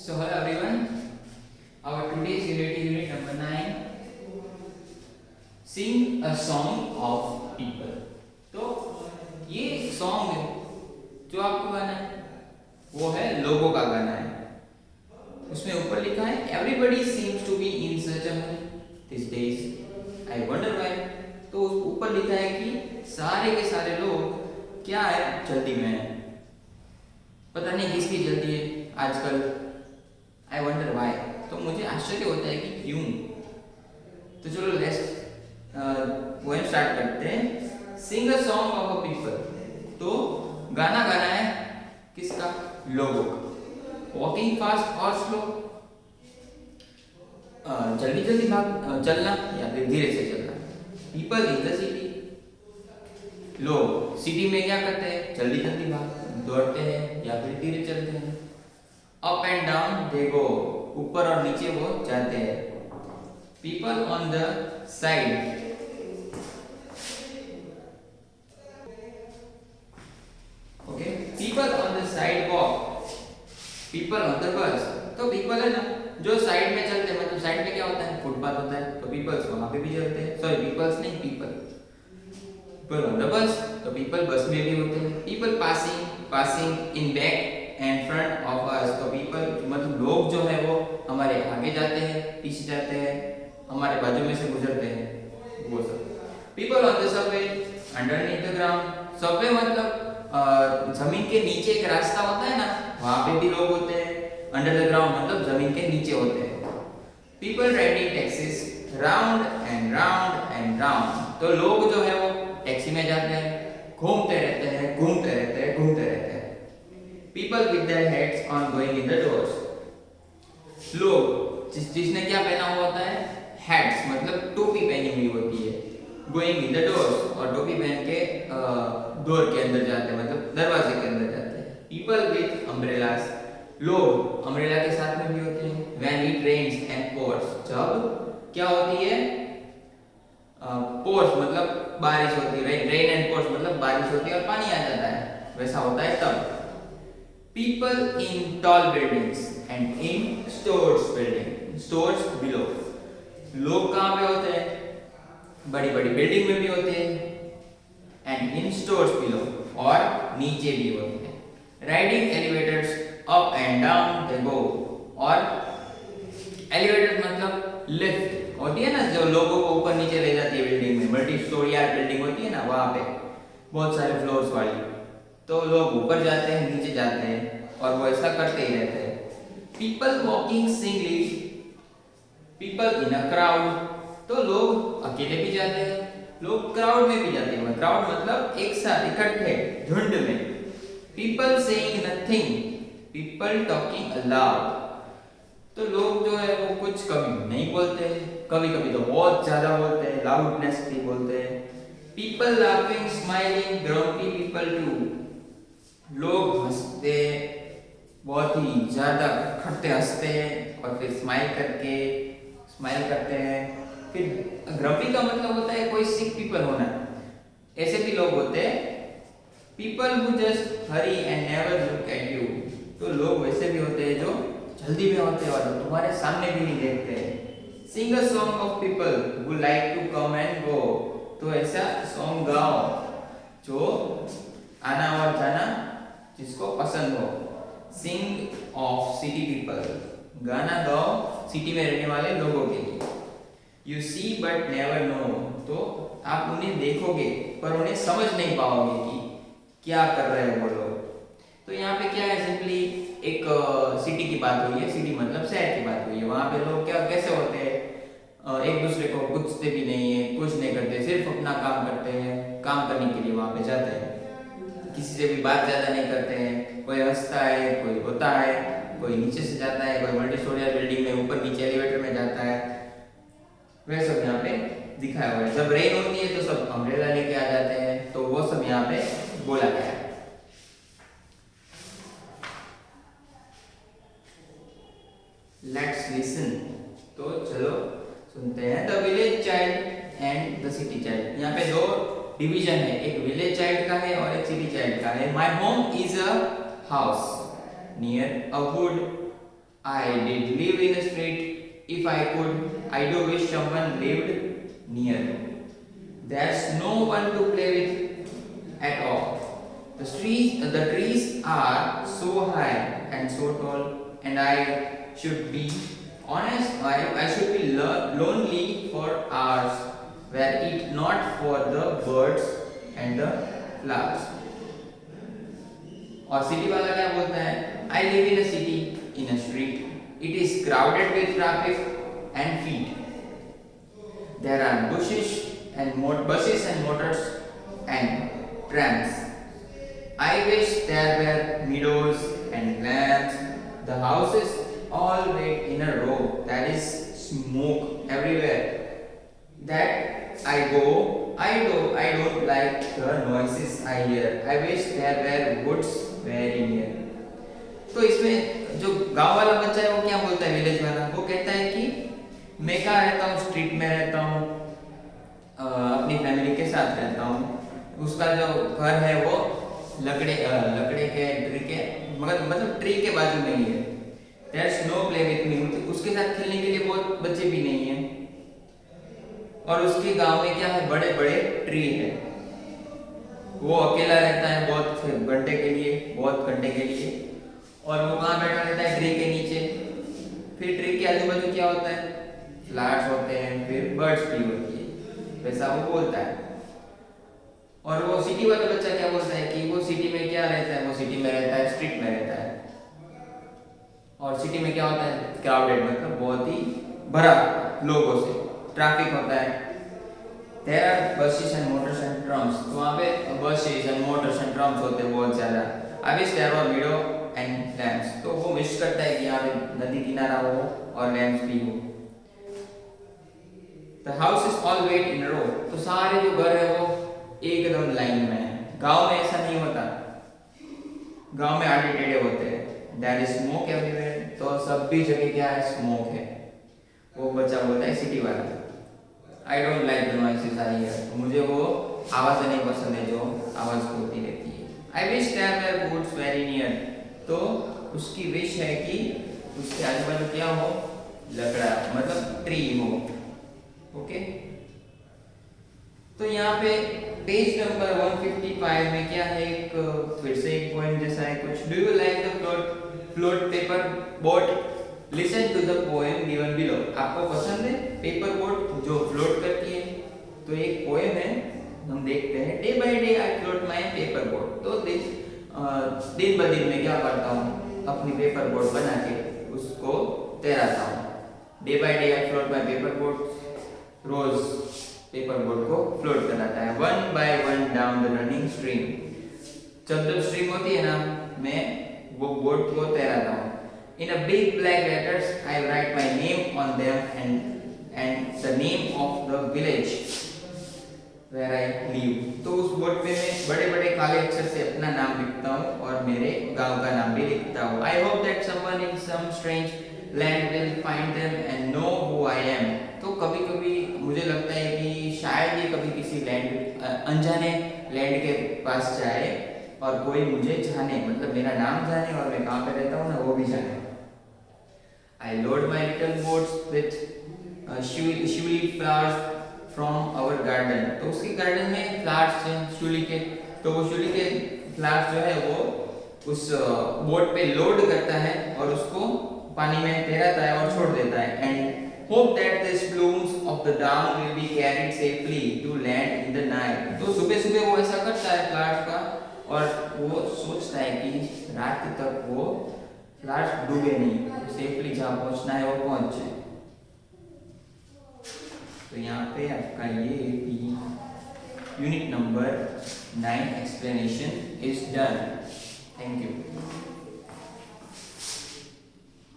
So hello everyone. Our today's unit is unit number 9. Sing a song of people. तो ये song जो आपको गाना है वो है लोगों का गाना है. उसमें ऊपर लिखा है Everybody seems to be in such a hurry these days. I wonder why. तो ऊपर लिखा है कि सारे के सारे लोग क्या है जल्दी में है. पता नहीं किसकी जल्दी है आजकल. I wonder why. तो मुझे आश्चर्य होता है कि क्यों. तो चलो लेट्स पोएम स्टार्ट करते हैं. Sing a song of a people. तो गाना गाना है किसका? लोगों का. वॉकिंग फास्ट और स्लो. जल्दी जल्दी भाग चलना या फिर धीरे से चलना. People in the city. लोग सिटी में क्या करते हैं? जल्दी जल्दी भाग दौड़ते हैं या फिर धीरे चलते हैं. अप एंड डाउन दे गो. ऊपर और नीचे वो जाते हैं. People on the side. Okay. People on the side walk. People on the bus. तो पीपल है ना जो साइड में चलते हैं. मतलब साइड में क्या होता है? फुटपाथ होता है. तो पीपल्स वहां पे भी चलते हैं. सॉरी पीपल्स नहीं people. People on the bus. तो पीपल बस में भी होते हैं. People passing in back and front of us. तो पीपल मतलब लोग जो है वो हमारे आगे जाते हैं, पीछे जाते हैं, हमारे बाजू में से गुजरते हैं, वो सब. People on the Subway underneath the ground. Subway मतलब जमीन के नीचे एक रास्ता होता है ना, वहां पे भी लोग होते हैं. अंडर द ग्राउंड मतलब जमीन के नीचे होते हैं. People riding taxis round and round and round. तो लोग जो है वो टैक्सी में जाते हैं, घूमते रहते हैं, घूमते रहते हैं, घूमते रहते हैं. People with their hats on going in the doors. लोग जिसने क्या पहना हुआ होता है? Hats मतलब टोपी पहनी हुई होती है. Going in the doors और टोपी पहन के डोर के अंदर जाते हैं मतलब दरवाजे के अंदर जाते हैं. People with umbrellas. लोग अम्ब्रेला के साथ में भी होते हैं. When it rains and pours. जब क्या होती है? pours मतलब बारिश होती है. Rain and pours मतलब बारिश होती है और पानी आ जाता है. वैसा होता है तब. People in tall buildings and in stores below. लोग कहाँ पे होते हैं? बड़ी बड़ी बिल्डिंग में भी होते हैं. And in stores below और नीचे भी होते हैं. Riding elevators up and down they go. और elevators मतलब लिफ्ट होती है ना जो लोगों को ऊपर नीचे ले जाती है बिल्डिंग में. मल्टी स्टोरियल बिल्डिंग होती है ना वहाँ पे बहुत सारे फ्लोर्स वाली. तो लोग ऊपर जाते हैं, नीचे जाते हैं और वो ऐसा करते ही रहते हैं. People walking singly. People in a crowd. तो लोग अकेले भी जाते हैं, लोग क्राउड में भी जाते हैं. क्राउड मतलब एक साथ इकट्ठे झुंड में. People saying nothing. People talking allowed. तो लोग जो है वो कुछ कभी नहीं बोलते, कभी कभी तो बहुत ज्यादा बोलते हैं, लाउडनेस से बोलते हैं. People laughing smiling grumpy people too. लोग हंसते बहुत ही ज्यादा खड़ते हंसते हैं और फिर स्माइल करते हैं. फिर ग्रम्पी का मतलब होता है कोई सिक पीपल होना. ऐसे भी लोग होते हैं. People who just Hari and never look at you. तो लोग वैसे भी होते हैं जो जल्दी में होते हैं और तुम्हारे सामने भी नहीं देखते हैं. Sing a song of people who like to come and go. तो ऐसा सॉन्ग गाओ जो आना और जाना जिसको पसंद हो. Sing of city people. गाना गाओ सिटी में रहने वाले लोगों के लिए. You see but never know. तो आप उन्हें देखोगे पर उन्हें समझ नहीं पाओगे कि क्या कर रहे हैं वो लोग. तो यहाँ पे क्या है? सिंपली एक सिटी की बात हुई है. सिटी मतलब शहर की बात हुई है. वहाँ पे लोग क्या कैसे होते हैं? एक दूसरे को पूछते भी नहीं है, कुछ नहीं करते, सिर्फ अपना काम करते हैं. काम करने के लिए वहाँ पे जाते हैं. किसी से भी बात ज्यादा नहीं करते हैं. कोई हंसता है, कोई रोता है, कोई नीचे से जाता है, कोई मल्टी स्टोरियल बिल्डिंग में ऊपर नीचे एलिवेटर में जाता है. वह सब यहाँ पे दिखाया हुआ है. जब रेन होती है तो सब अम्ब्रेला लेके आ जाते हैं. तो वो सब यहाँ पे बोला गया है. Let's listen. तो चलो सुनते हैं. The village child and the city child. यहाँ पे दो डिवीजन है. एक विलेज चाइल्ड का है और एक सिटी चाइल्ड का है. My home is a house near a wood I did live in a street. If I could, I do wish someone lived near. There's no one to play with at all. The trees are so high and so tall, and I should be honest. I should be lonely for hours, were it not for the birds and the flowers. और city वाला क्या बोलता है? I live in a city, in a street. It is crowded with traffic and feet. There are buses and motors and trams. I wish there were meadows and lambs. The houses all wait in a row. There is smoke everywhere. That I don't like the noises I hear. I wish there were woods very near. तो इसमें जो गांव वाला बच्चा है वो क्या बोलता है? विलेज वाला वो कहता है कि मैं कहाँ रहता हूँ? स्ट्रीट में रहता हूँ, अपनी फैमिली के साथ रहता हूँ। उसका जो घर है वो लकड़े के ट्री के मतलब ट्री के बाजू में ही है। There's no play with me. उसके साथ खेलने के लिए बहुत बच्चे भी नहीं है। और उसके गांव में क्या है? बड़े बड़े ट्री है। वो अकेला रहता है बहुत घंटे के लिए। और वो कहाँ बैठा रहता है? ट्री के नीचे। फिर ट्री के आजू बाजू क्या होता है? फ्लावर्स होते हैं, फिर बर्ड्स भी होती है, वैसा वो बोलता है। और वो सिटी वाला बच्चा क्या बोलता है कि वो सिटी में क्या रहता है? वो सिटी में रहता है, स्ट्रीट में रहता है। और सिटी में क्या होता है? क्राउडेड, मतलब बहुत ही भरा लोगों से, ट्रैफिक होता है। There are buses and motors and trams. तो वहाँ पे buses and motors and trams होते हैं बहुत ज़्यादा। I wish there were meadow and lambs. तो वो विश करता है कि यहाँ पे नदी किनारा हो और लैम्स भी हो। The houses all wait in a row. तो सारे जो घर है वो एकदम लाइन में है। गांव में ऐसा नहीं होता। गांव में आड़े टेढ़े होते हैं। There is smoke everywhere. तो सभी जगह क्या है? स्मोक है। वो बच्चा बोलता है सिटी वाला, I don't like the noises I hear. मुझे वो आवाज़ें नहीं पसंद है जो आवाज़ होती रहती है। I wish there were woods very near. तो उसकी विश है कि उसके आजू बाजू क्या हो? लकड़ा, मतलब ट्री हो। ओके, तो यहाँ पे पेज नंबर 155 में क्या है? एक फिर से एक पॉइंट जैसा है कुछ। Do you like the float paper boat? Listen to the poem given below. आपको पसंद है पेपर बोट जो फ्लोट करती है? तो एक पोएम है, हम देखते हैं। Day by day I float my paper boat. तो दिन ब दिन मैं क्या करता हूँ? अपनी पेपर बोट बना के उसको तैराता हूँ। Day by day I float my paper boat, रोज पेपर बोट को फ्लोट कराता है। One by one down the running stream. जब स्ट्रीम होती है ना, मैं वो बोट को तैराता हूँ। In a big black letters, I write my name on them and the name of the village where I live. तो उस बोर्ड पे मैं बड़े-बड़े काले अक्षर से अपना नाम लिखता हूँ और मेरे गांव का नाम भी लिखता हूँ। I hope that someone in some strange land will find them and know who I am. तो कभी-कभी मुझे लगता है कि शायद ये कभी किसी अनजाने लैंड के पास जाए और कोई मुझे जाने, मतलब मेरा नाम जाने और मैं कहाँ पे रहता हूँ ना वो भी जाने। I load my little boats with shuli flowers from our garden. तो उसके गार्डन में फ्लावर्स हैं शूली के, तो वो शूली के फ्लावर्स जो है वो उस बोट पे लोड करता है और उसको पानी में तैराता है और छोड़ देता है। And hope that the blooms of the down will be carried safely to land in the night. तो सुबह सुबह वो ऐसा करता है फ्लावर्स का, और वो सोचता है कि रात तक वो फ्लावर्स डूबे नहीं, सेफली जहाँ पहुँचना है वो पहुँच जाए। तो यहाँ पे आपका ये unit number 9 explanation is done. Thank you.